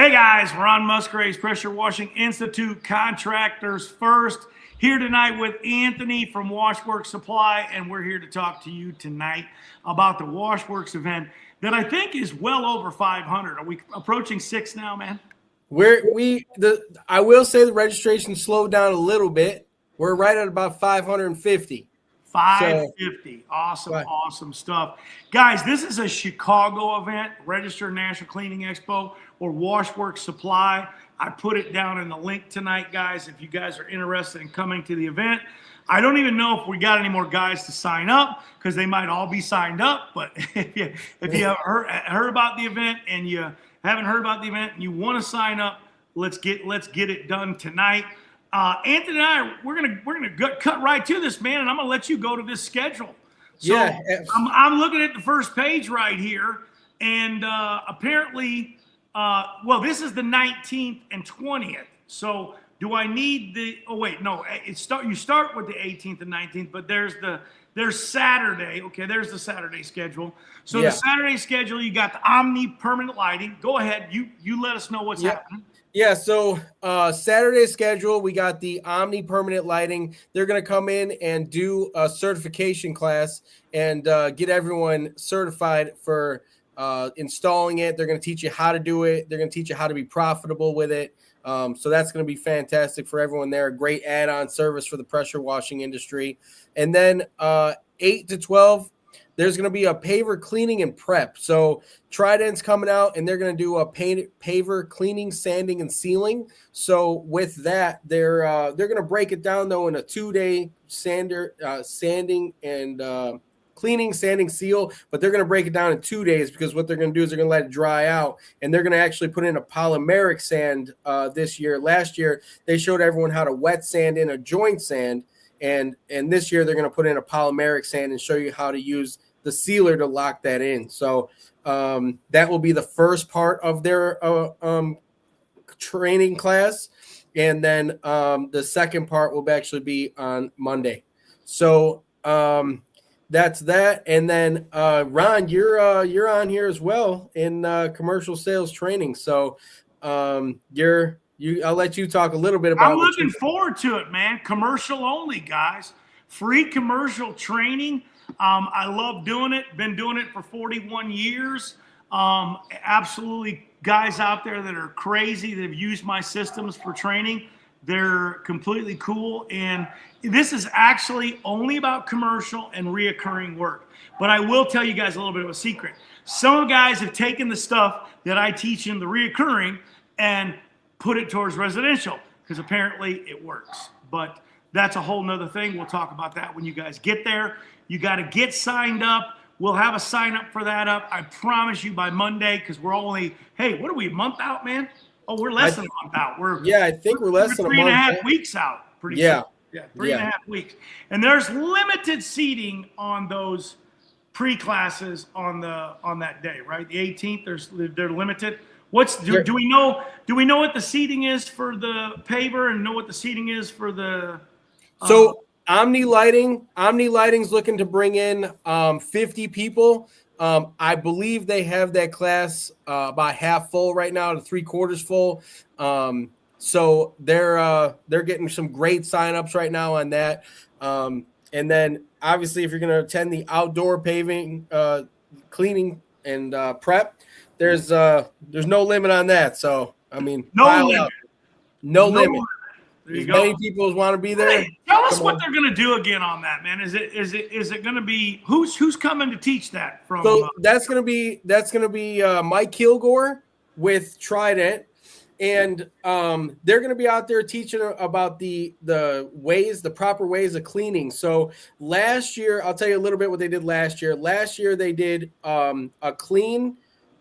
Hey guys, Ron Musgraves, Pressure Washing Institute, Contractors First, here tonight with Anthony from Washworks Supply, and we're here to talk to you tonight about the Washworks event that I think is well over 500. Are we approaching 6 now, man? I will say the registration slowed down a little bit. We're right at about 550. 550. So, awesome stuff. Guys, this is a Chicago event, Registered National Cleaning Expo or Washworks Supply. I put it down in the link tonight, guys, if you guys are interested in coming to the event. I don't even know if we got any more guys to sign up because they might all be signed up. But if you have heard about the event and you haven't heard about the event and you want to sign up, let's get it done tonight. Anthony and I, we're gonna cut right to this, man, and I'm gonna let you go to this schedule. So yeah, I'm looking at the first page right here, and apparently, well, this is the 19th and 20th. So do I need the? Oh wait, no. You start with the 18th and 19th, but there's Saturday. Okay, there's the Saturday schedule. So yeah. The Saturday schedule, you got the Omni permanent lighting. Go ahead, you let us know what's happening. Yeah, so Saturday schedule, we got the Omni permanent lighting. They're going to come in and do a certification class and get everyone certified for installing it. They're going to teach you how to do it. They're going to teach you how to be profitable with it. So that's going to be fantastic for everyone there. A great add-on service for the pressure washing industry. And then 8 to 12, there's going to be a paver cleaning and prep. So Trident's coming out, and they're going to do a paver cleaning, sanding, and sealing. So with that, they're going to break it down, though, in a 2-day sanding and cleaning, sanding, seal. But they're going to break it down in 2 days because what they're going to do is they're going to let it dry out, and they're going to actually put in a polymeric sand this year. Last year, they showed everyone how to wet sand in a joint sand. And this year they're going to put in a polymeric sand and show you how to use the sealer to lock that in. So that will be the first part of their training class. And then the second part will actually be on Monday. So that's that. And then Ron, you're on here as well in commercial sales training. So I'll let you talk a little bit about. I'm looking forward to it, man. Commercial only, guys. Free commercial training. I love doing it. Been doing it for 41 years. Absolutely, guys out there that are crazy that have used my systems for training. They're completely cool. And this is actually only about commercial and reoccurring work. But I will tell you guys a little bit of a secret. Some guys have taken the stuff that I teach in the reoccurring and put it towards residential because apparently it works. But that's a whole nother thing. We'll talk about that when you guys get there. You got to get signed up. We'll have a sign up for that up. I promise you by Monday, because we're only, hey, what are we, a month out, man? Oh, we're less than a month out. I think we're less than a month. 3.5 weeks out. Pretty soon. Yeah, 3.5 weeks. And there's limited seating on those pre-classes on that day, right? The 18th, they're limited. Do we know what the seating is for the paver and know what the seating is for the So Omni Lighting's looking to bring in 50 people. I believe they have that class about half full right now to 3/4 full. So they're getting some great signups right now on that. And then obviously if you're going to attend the outdoor paving, cleaning and prep, there's no limit on that. So I mean, no limit. As many people as want to be there. Hey, tell us what they're going to do again on that, man. Is it going to be who's coming to teach that from? So that's going to be Mike Kilgore with Trident, and they're going to be out there teaching about the proper ways of cleaning. So last year, I'll tell you a little bit what they did last year. Last year they did a clean.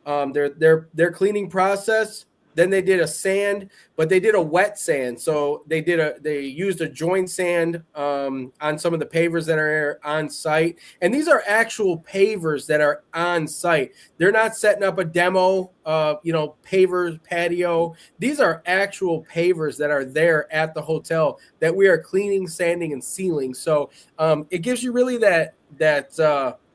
Their cleaning process. Then they did a sand, but they did a wet sand. So they used a joint sand on some of the pavers that are on site. And these are actual pavers that are on site. They're not setting up a demo, pavers, patio. These are actual pavers that are there at the hotel that we are cleaning, sanding, and sealing. So it gives you really that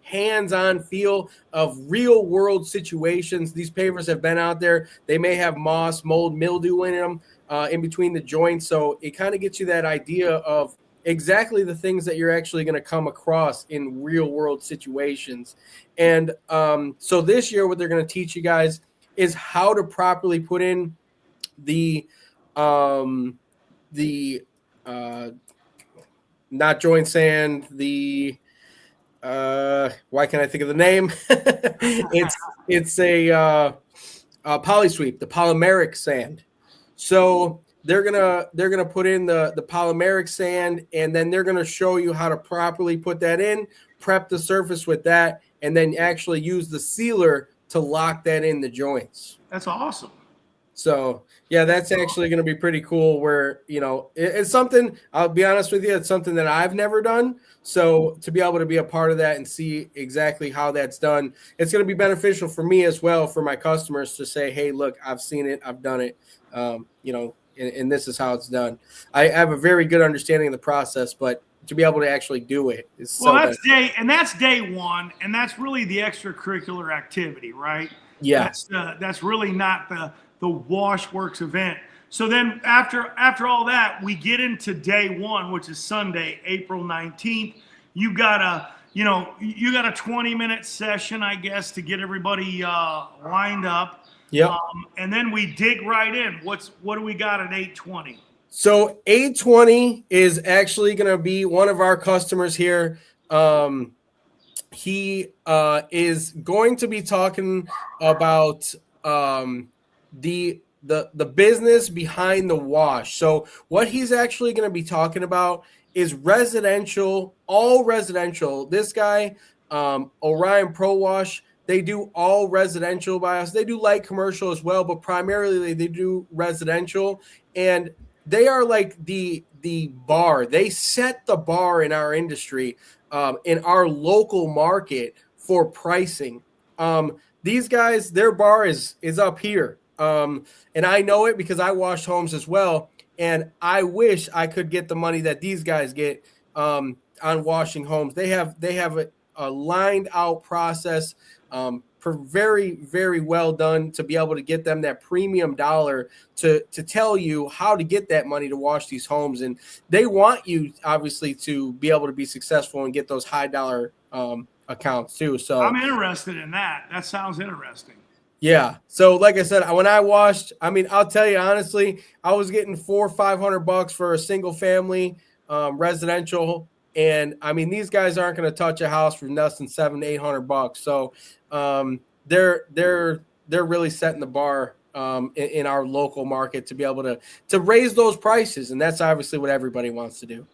hands-on feel of real-world situations. These pavers have been out there. They may have moss, mold, mildew in them in between the joints. So it kind of gets you that idea of exactly the things that you're actually going to come across in real-world situations. And so this year, what they're going to teach you guys is how to properly put in the not joint sand, the why can't I think of the name? it's a polysweep, the polymeric sand. So they're gonna put in the polymeric sand, and then they're gonna show you how to properly put that in, prep the surface with that, and then actually use the sealer to lock that in the joints. That's awesome. So yeah, that's actually going to be pretty cool. Where it's something. I'll be honest with you, it's something that I've never done. So to be able to be a part of that and see exactly how that's done, it's going to be beneficial for me as well, for my customers to say, "Hey, look, I've seen it, I've done it. And this is how it's done." I have a very good understanding of the process, but to be able to actually do it is that's day one, and that's really the extracurricular activity, right? Yeah, that's really not the Washworks event. So then after all that, we get into day one, which is Sunday, April 19th. You got a 20-minute session, I guess, to get everybody lined up. Yeah. And then we dig right in. What do we got at 8:20? So 8:20 is actually going to be one of our customers here. He is going to be talking about the business behind the wash. So what he's actually going to be talking about is residential, all residential. This guy, Orion Pro Wash, they do all residential by us. They do light commercial as well, but primarily they do residential. And they are like the bar. They set the bar in our industry, in our local market for pricing. These guys, their bar is up here. And I know it because I wash homes as well. And I wish I could get the money that these guys get on washing homes. They have a lined out process, very, very well done, to be able to get them that premium dollar to tell you how to get that money to wash these homes. And they want you obviously to be able to be successful and get those high dollar accounts too. So I'm interested in that. That sounds interesting. Yeah. So like I said, when I washed, I'll tell you honestly, I was getting $400 or $500 for a single family residential. And these guys aren't going to touch a house for less than $700-800. So they're really setting the bar in our local market to be able to raise those prices. And that's obviously what everybody wants to do.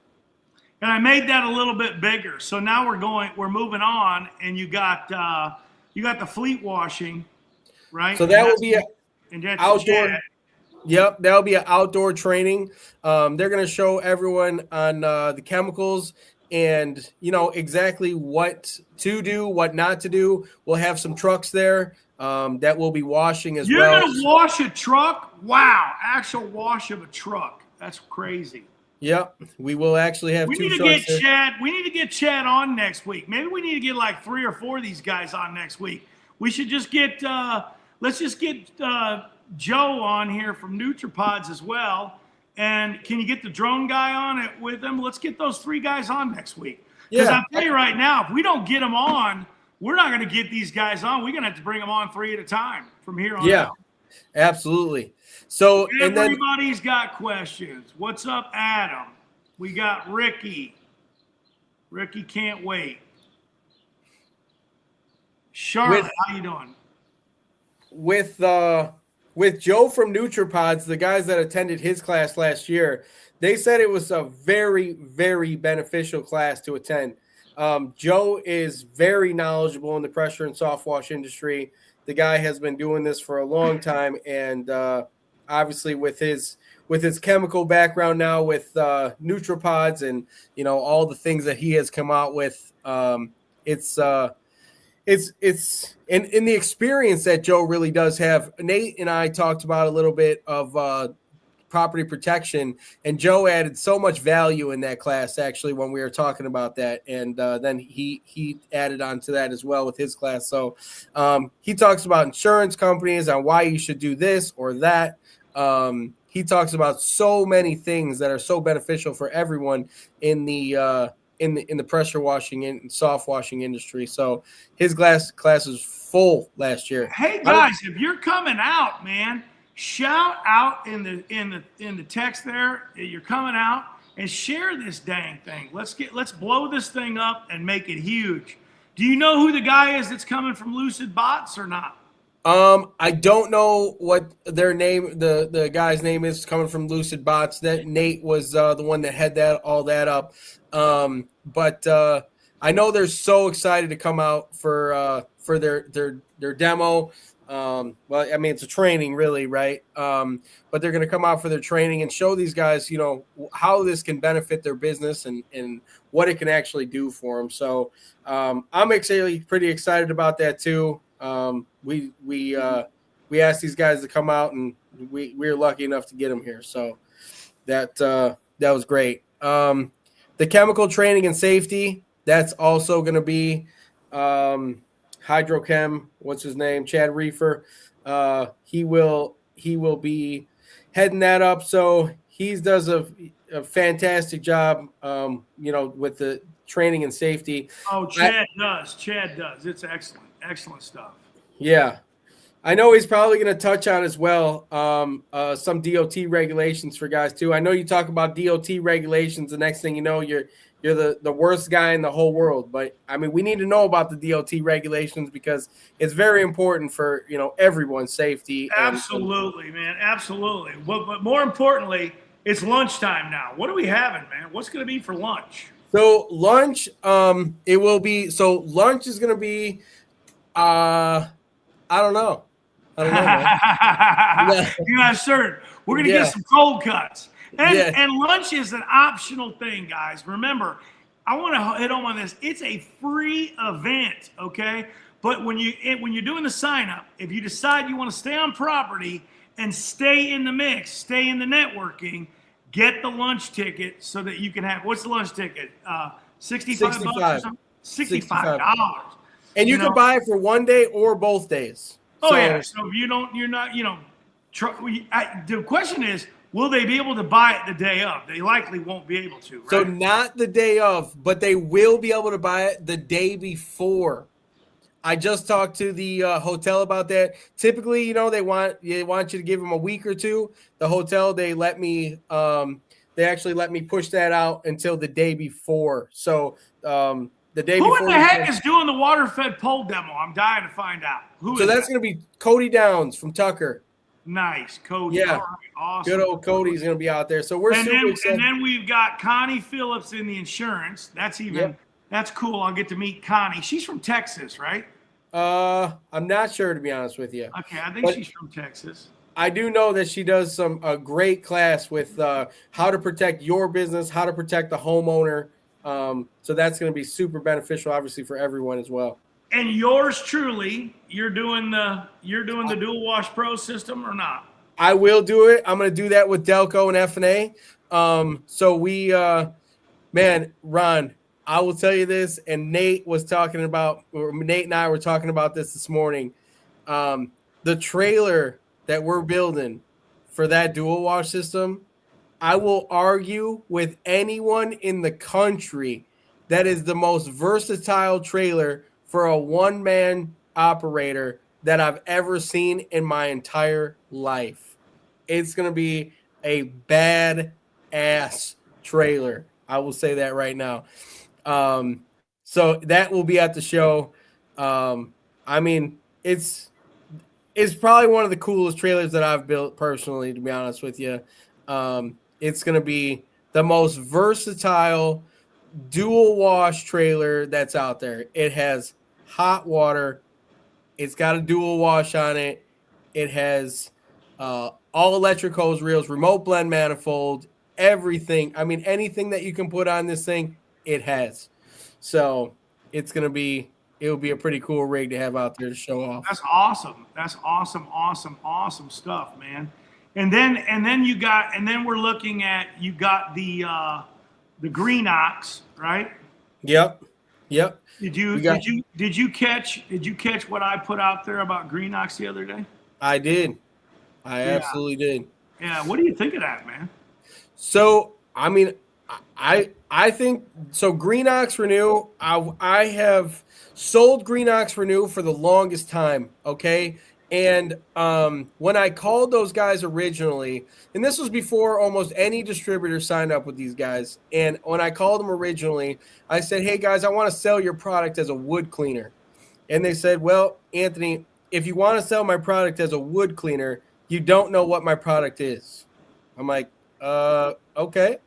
And I made that a little bit bigger. So now we're moving on, and you got the fleet washing. Right. So that will be an outdoor. Yep, that'll be an outdoor training. They're going to show everyone on the chemicals and exactly what to do, what not to do. We'll have some trucks there that will be washing as well. You're going to wash a truck? Wow, actual wash of a truck. That's crazy. Yep, we will actually have two trucks there. Chad. We need to get Chad on next week. Maybe we need to get like 3 or 4 of these guys on next week. We should just get. Let's just get Joe on here from NutriPods as well. And can you get the drone guy on it with them? Let's get those 3 guys on next week. Because I'll tell you right now, if we don't get them on, we're not going to get these guys on. We're going to have to bring them on 3 at a time from here on out. Absolutely. So everybody's got questions. What's up, Adam? We got Ricky. Ricky can't wait. Charlotte, how you doing? With Joe from NutriPods, the guys that attended his class last year, they said it was a very, very beneficial class to attend. Joe is very knowledgeable in the pressure and soft wash industry. The guy has been doing this for a long time, and obviously with his chemical background now with NutriPods and all the things that he has come out with, it's in the experience that Joe really does have. Nate and I talked about a little bit of property protection. And Joe added so much value in that class, actually, when we were talking about that. And then he added on to that as well with his class. So he talks about insurance companies and why you should do this or that. He talks about so many things that are so beneficial for everyone in the pressure washing and soft washing industry. So his class was full last year. Hey guys, if you're coming out, man, shout out in the text there. You're coming out and share this dang thing. Let's blow this thing up and make it huge. Do you know who the guy is that's coming from Lucid Bots or not? I don't know what their name, the guy's name is coming from Lucid Bots. That Nate was the one that had all that up. But I know they're so excited to come out for their demo. Well, I mean, it's a training really, right? But they're going to come out for their training and show these guys, how this can benefit their business and what it can actually do for them. So I'm actually pretty excited about that too. We asked these guys to come out, and we were lucky enough to get them here. So that was great. The chemical training and safety, that's also going to be Hydrochem. What's his name? Chad Reefer. He will be heading that up. So he does a fantastic job. With the training and safety. Oh, Chad does. It's excellent stuff. Yeah. I know he's probably going to touch on as well some DOT regulations for guys too. I know you talk about DOT regulations. The next thing you know, you're the worst guy in the whole world. But I mean, we need to know about the DOT regulations because it's very important for everyone's safety. Absolutely, man. Absolutely. But more importantly, it's lunchtime now. What are we having, man? What's going to be for lunch? So lunch, it will be. So lunch is going to be. I don't know. You're not certain. We're going to get some cold cuts. And lunch is an optional thing, guys. Remember, I want to hit home on this. It's a free event, okay? But when you're doing the sign up, if you decide you want to stay on property and stay in the mix, stay in the networking, get the lunch ticket so that you can have, what's the lunch ticket? $65 or something? $65. And you can buy it for one day or both days. Oh, yeah. So if the question is, will they be able to buy it the day of? They likely won't be able to, right? So not the day of, but they will be able to buy it the day before. I just talked to the hotel about that. Typically, they want you to give them a week or two. The hotel, they actually let me push that out until the day before. So the day before. Who in the heck is doing the water-fed pole demo? I'm dying to find out. So that's going to be Cody Downs from Tucker. Nice, Cody. Yeah, all right, awesome. Good old Cody's going to be out there. So we're super excited. And then we've got Connie Phillips in the insurance. That's cool. I'll get to meet Connie. She's from Texas, right? I'm not sure, to be honest with you. Okay, I think she's from Texas. I do know that she does a great class with how to protect your business, how to protect the homeowner. So that's going to be super beneficial, obviously, for everyone as well. And yours truly, you're doing the Dual Wash Pro system or not? I will do it. I'm going to do that with Delco and F&A. So we, Ron, I will tell you this, and Nate and I were talking about this morning. The trailer that we're building for that Dual Wash system, I will argue with anyone in the country that is the most versatile trailer for a one-man operator that I've ever seen in my entire life. It's going to be a bad-ass trailer. I will say that right now. So that will be at the show. I mean, it's probably one of the coolest trailers that I've built personally, to be honest with you. It's going to be the most versatile dual wash trailer that's out there. It has hot water. It's got a dual wash on it. It has all electric hose reels, remote blend manifold, everything. I mean, anything that you can put on this thing, it has. So it'll be a pretty cool rig to have out there to show off. That's awesome. That's awesome stuff, man. And then we're looking at, you got the Greenox, right? Yep. Did you catch what I put out there about Greenox the other day? I did. I absolutely did. Yeah. What do you think of that, man? So, I mean, I think so. Greenox Renew. I have sold Greenox Renew for the longest time. Okay. And when I called those guys originally, and this was before almost any distributor signed up with these guys, and when I called them originally, I said, "Hey guys, I want to sell your product as a wood cleaner," and they said, "Well, Anthony, if you want to sell my product as a wood cleaner, you don't know what my product is." I'm like, okay.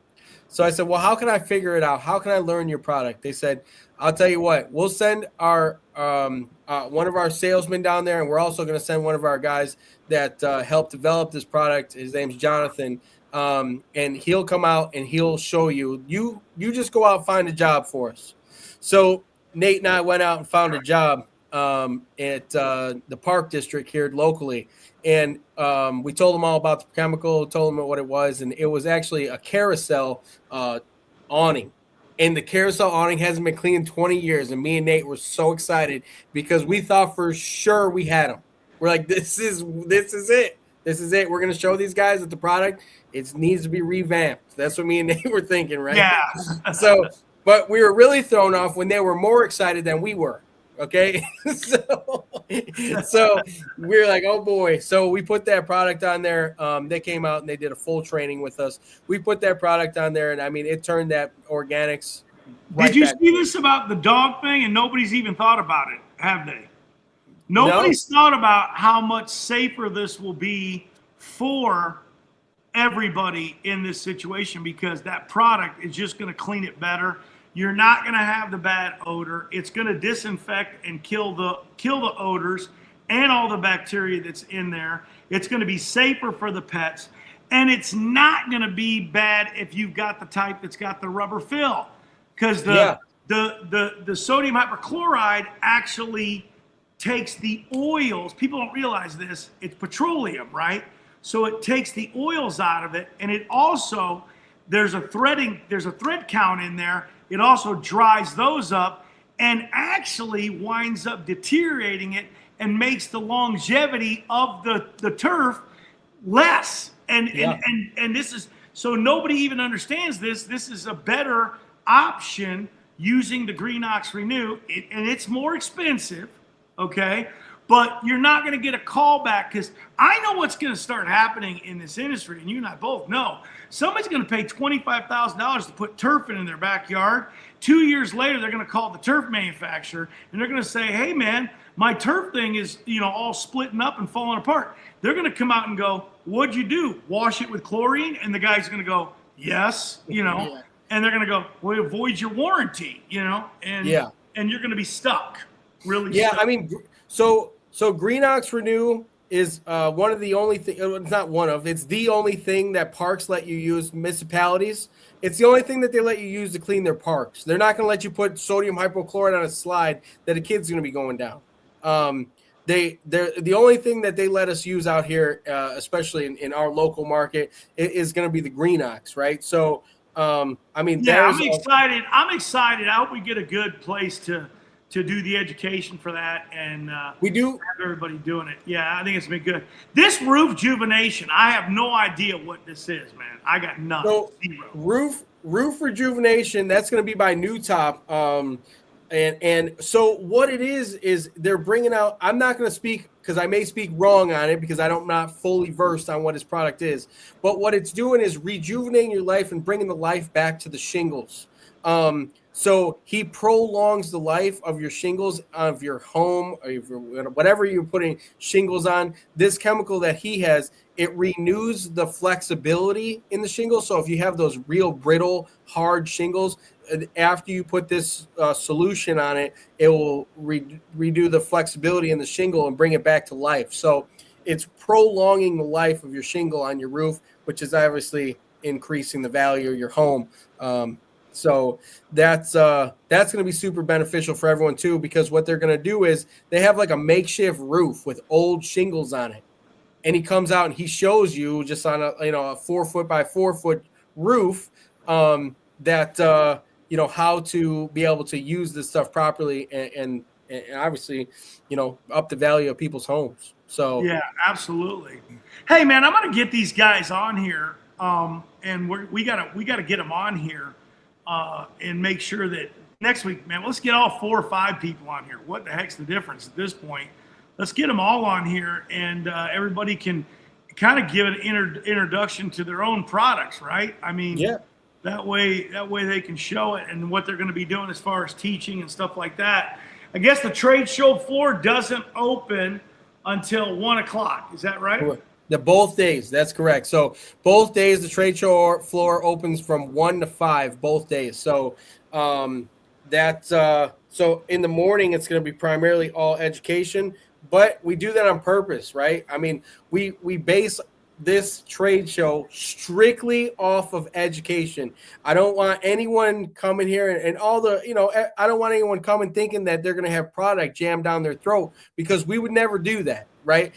So I said, well, how can I figure it out? How can I learn your product? They said, I'll tell you what, we'll send our one of our salesmen down there, and we're also going to send one of our guys that helped develop this product. His name's Jonathan, and he'll come out and he'll show you. You just go out and find a job for us. So Nate and I went out and found a job at the Park District here locally. And we told them all about the chemical, told them what it was, and it was actually a carousel awning. And the carousel awning hasn't been cleaned in 20 years. And me and Nate were so excited because we thought for sure we had them. We're like, this is it. This is it. We're going to show these guys that the product, it needs to be revamped. That's what me and Nate were thinking, right? Yeah. So, but we were really thrown off when they were more excited than we were. Okay. So we were like, oh boy. So we put that product on there. They came out and they did a full training with us. We put that product on there, and I mean, it turned that organics. Did you see this about the dog thing? And nobody's even thought about it, have they? Nobody's thought about how much safer this will be for everybody in this situation, because that product is just going to clean it better. You're not going to have the bad odor. It's going to disinfect and kill the odors and all the bacteria that's in there. It's going to be safer for the pets, and it's not going to be bad if you've got the type that's got the rubber fill, because the sodium hypochlorite actually takes the oils. People don't realize this. It's petroleum, right? So it takes the oils out of it, and it also, there's a thread count in there. It also dries those up and actually winds up deteriorating it and makes the longevity of the turf less. And this is, so nobody even understands this. This is a better option using the Greenox Renew, and it's more expensive, okay? But you're not going to get a call back, because I know what's going to start happening in this industry, and you and I both know. Somebody's going to pay $25,000 to put turf in their backyard. 2 years later, they're going to call the turf manufacturer, and they're going to say, hey, man, my turf thing is, all splitting up and falling apart. They're going to come out and go, what'd you do? Wash it with chlorine? And the guy's going to go, yes, and they're going to go, well, avoid your warranty, and you're going to be stuck, really stuck. I mean, so Greenox Renew is one of the only thing. It's not one of. It's the only thing that parks let you use. Municipalities. It's the only thing that they let you use to clean their parks. They're not going to let you put sodium hypochlorite on a slide that a kid's going to be going down. They're the only thing that they let us use out here, especially in our local market, is going to be the Greenox, right? So, I mean, I'm excited. I hope we get a good place to do the education for that, and we do have everybody doing it. Yeah, I think it's been good. This roof rejuvenation, I have no idea what this is, man. I got nothing. So roof rejuvenation, that's going to be by New Top. And so what it is they're bringing out, I'm not going to speak because I may speak wrong on it because I'm not fully versed on what his product is. But what it's doing is rejuvenating your life and bringing the life back to the shingles. So he prolongs the life of your shingles, of your home, or whatever you're putting shingles on. This chemical that he has, it renews the flexibility in the shingles. So if you have those real brittle, hard shingles, after you put this solution on it, it will redo the flexibility in the shingle and bring it back to life. So it's prolonging the life of your shingle on your roof, which is obviously increasing the value of your home. So that's going to be super beneficial for everyone too, because what they're going to do is they have like a makeshift roof with old shingles on it. and he comes out and he shows you just on a 4 foot by 4 foot roof that how to be able to use this stuff properly and obviously up the value of people's homes. So yeah, absolutely. Hey man, I'm gonna get these guys on here, and we gotta get them on here, and make sure that next week, man, let's get all 4 or 5 people on here. What the heck's the difference at this point? Let's get them all on here, and everybody can kind of give an introduction to their own products, right? I mean, yeah. That way they can show it and what they're going to be doing as far as teaching and stuff like that. I guess the trade show floor doesn't open until 1 o'clock. Is that right? Both days. That's correct. So both days the trade show floor opens from 1 to 5 both days. So so in the morning it's going to be primarily all education, but we do that on purpose, right? I mean, we base this trade show strictly off of education. I don't want anyone coming here and all the, I don't want anyone coming thinking that they're going to have product jammed down their throat, because we would never do that, right?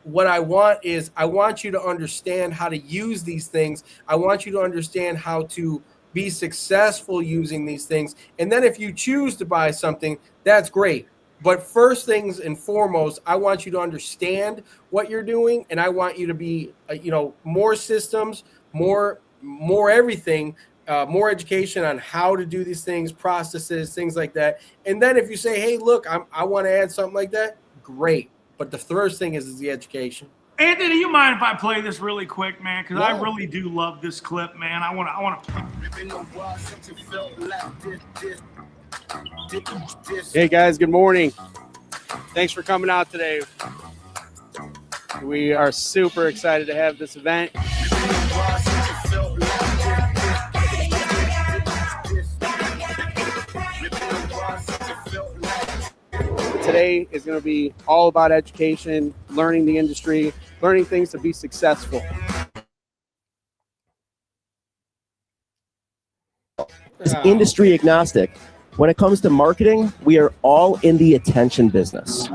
What I want you to understand how to use these things. I want you to understand how to be successful using these things. And then if you choose to buy something, that's great. But first things and foremost, I want you to understand what you're doing, and I want you to be, more systems, more everything, more education on how to do these things, processes, things like that. And then if you say, hey, look, I want to add something like that, great. But the first thing is the education. Anthony, do you mind if I play this really quick, man? Because I really do love this clip, man. I want to. Hey guys, good morning. Thanks for coming out today. We are super excited to have this event. Today is going to be all about education, learning the industry, learning things to be successful. Is industry agnostic. When it comes to marketing, we are all in the attention business.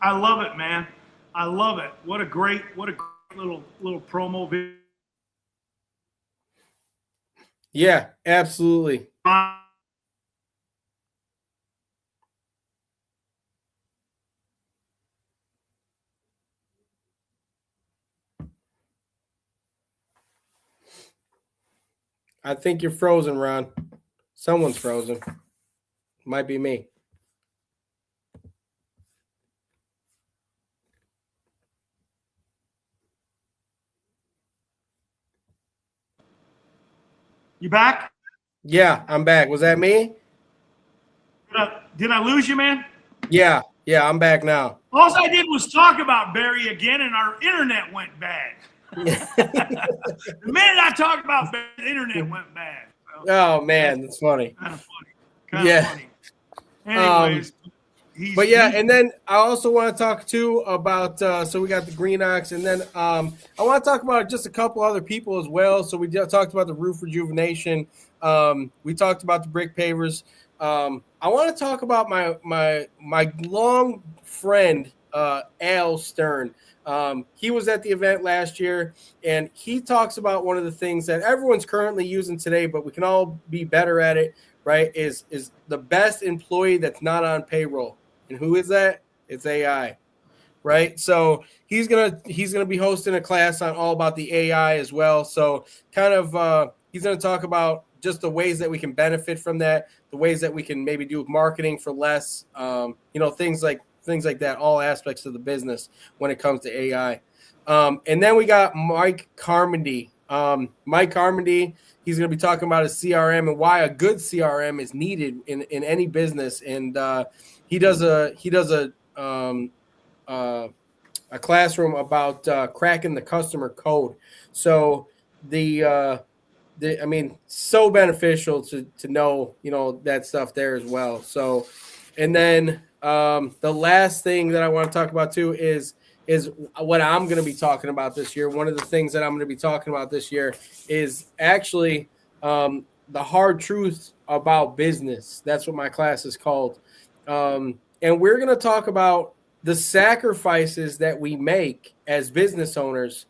I love it, man. I love it. What a great little promo video. Yeah, absolutely. I think you're frozen, Ron. Someone's frozen. Might be me. You back? Yeah, I'm back. Was that me? Did I lose you, man? Yeah, I'm back now. All I did was talk about Barry again, and our internet went bad. The minute I talked about Barry, the internet went bad. Oh man, that's funny. Kind of funny. Anyways, and then I also want to talk too about. So we got the Greenox, and then I want to talk about just a couple other people as well. So we talked about the roof rejuvenation. We talked about the brick pavers. I want to talk about my long friend Al Stern. He was at the event last year, and he talks about one of the things that everyone's currently using today, but we can all be better at it, right? Is the best employee that's not on payroll. And who is that? It's AI, right? So he's gonna be hosting a class on all about the AI as well. So kind of he's gonna talk about just the ways that we can benefit from that, the ways that we can maybe do marketing for less, things like that, all aspects of the business when it comes to AI. And then we got Mike Carmody. Mike Carmody, he's going to be talking about his CRM and why a good CRM is needed in any business. And he does a classroom about cracking the customer code. So so beneficial to know, that stuff there as well. So, and then the last thing that I want to talk about too is what I'm going to be talking about this year. One of the things that I'm going to be talking about this year is actually the hard truth about business. That's what my class is called. And we're going to talk about the sacrifices that we make as business owners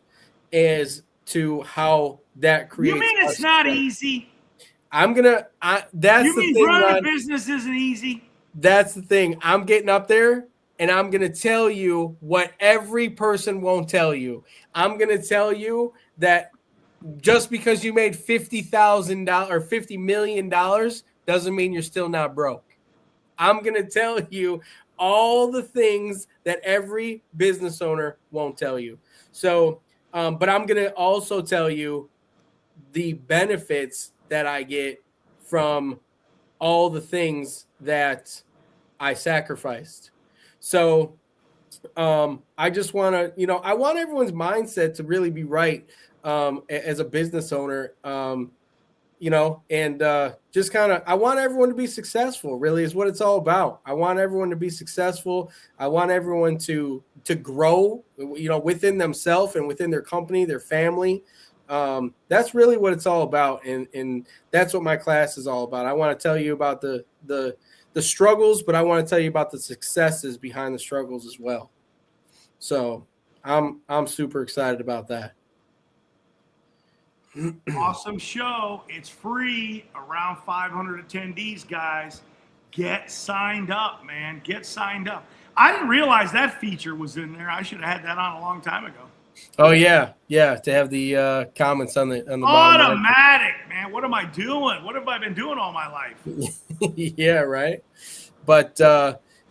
as to how that creates. You mean it's not easy? That's You the mean thing, running a Ron. business isn't easy? That's the thing. I'm getting up there and I'm going to tell you what every person won't tell you. I'm going to tell you that just because you made $50,000 or $50 million doesn't mean you're still not broke. I'm going to tell you all the things that every business owner won't tell you. So, but I'm going to also tell you the benefits that I get from all the things that I sacrificed. So I just want to, I want everyone's mindset to really be right as a business owner, and just kind of, I want everyone to be successful, really is what it's all about. I want everyone to be successful. I want everyone to grow, within themselves and within their company, their family. That's really what it's all about. And that's what my class is all about. I want to tell you about the struggles, but I want to tell you about the successes behind the struggles as well. So I'm super excited about that. Awesome show. It's free, around 500 attendees, guys. Get signed up, man. Get signed up. I didn't realize that feature was in there. I should have had that on a long time ago. Oh yeah. To have the comments on the bottom. Automatic, man. What am I doing? What have I been doing all my life? Yeah, right. But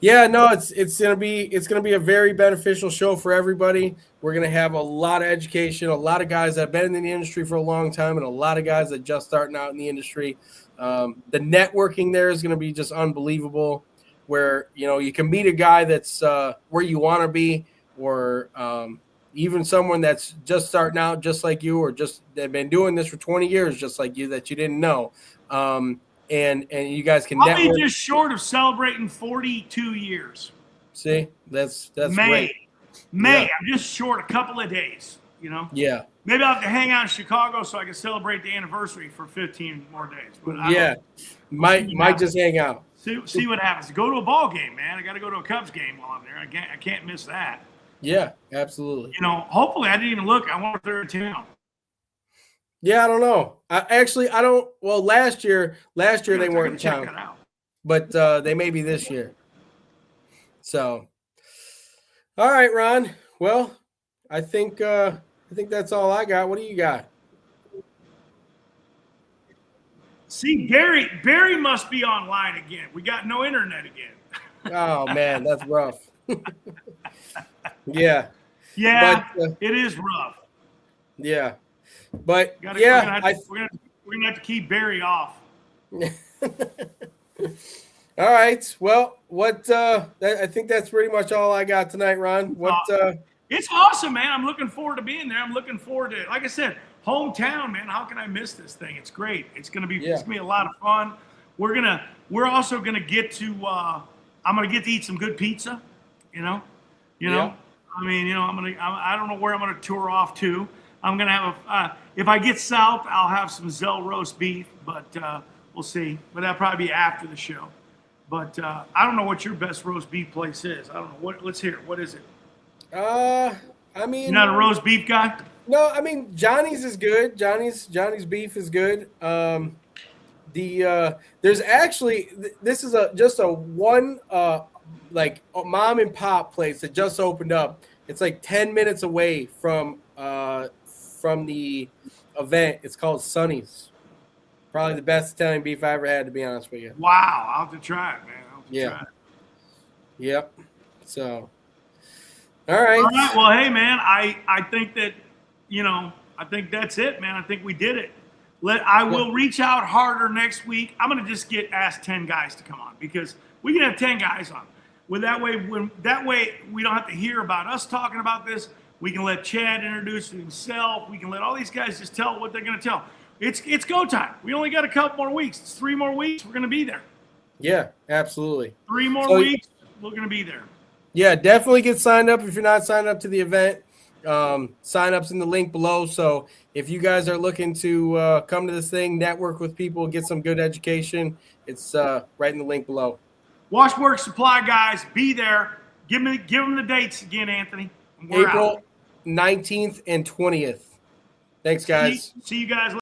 it's gonna be a very beneficial show for everybody. We're gonna have a lot of education, a lot of guys that have been in the industry for a long time, and a lot of guys that just starting out in the industry. The networking there is gonna be just unbelievable. Where you can meet a guy that's where you want to be, or even someone that's just starting out just like you, or just they've been doing this for 20 years just like you that you didn't know. And you guys can I'll network. be just short of celebrating 42 years. See, that's May. great. May. Yeah. I'm just short a couple of days, Yeah. Maybe I'll have to hang out in Chicago so I can celebrate the anniversary for 15 more days. But Might just hang out. See what happens. Go to a ball game, man. I got to go to a Cubs game while I'm there. I can't miss that. Yeah, absolutely. Hopefully I didn't even look. I wonder if they're in town. Yeah, I don't know. I don't. Well, last year they weren't in Check town, it out. but they may be this year. So, all right, Ron. Well, I think that's all I got. What do you got? See, Barry must be online again. We got no internet again. Oh man, that's rough. Yeah. Yeah, but, it is rough. Yeah, but We're gonna have to keep Barry off. All right. Well, I think that's pretty much all I got tonight, Ron. It's awesome, man. I'm looking forward to being there. I'm looking forward to, like I said, hometown, man. How can I miss this thing? It's great. It's gonna be a lot of fun. We're also gonna get to. I'm gonna get to eat some good pizza. Yeah. I mean, I don't know where I'm gonna tour off to. I'm gonna have if I get south, I'll have some Zell roast beef, but we'll see. But that'll probably be after the show. But I don't know what your best roast beef place is. I don't know. Let's hear it. What is it? I mean, you're not a roast beef guy? No, I mean Johnny's is good. Johnny's beef is good. There's actually this is just a one like a mom and pop place that just opened up. It's like 10 minutes away from the event. It's called Sonny's. Probably the best Italian beef I ever had, to be honest with you. Wow, I'll have to try it, man. Try it. Yep. So, all right. All right. Well, hey, man, I think that, I think that's it, man. I think we did it. I will reach out harder next week. I'm going to just ask 10 guys to come on because we can have 10 guys on. That way we don't have to hear about us talking about this. We can let Chad introduce himself. We can let all these guys just tell what they're going to tell. It's go time. We only got a couple more weeks. It's 3 more weeks. We're going to be there. Yeah, absolutely. 3 more weeks. We're going to be there. Yeah, definitely get signed up if you're not signed up to the event. Sign up's in the link below. So if you guys are looking to come to this thing, network with people, get some good education, it's right in the link below. Washworks Supply, guys, be there. Give them the dates again, Anthony. We're out. April 19th and 20th. Thanks, guys. See you guys.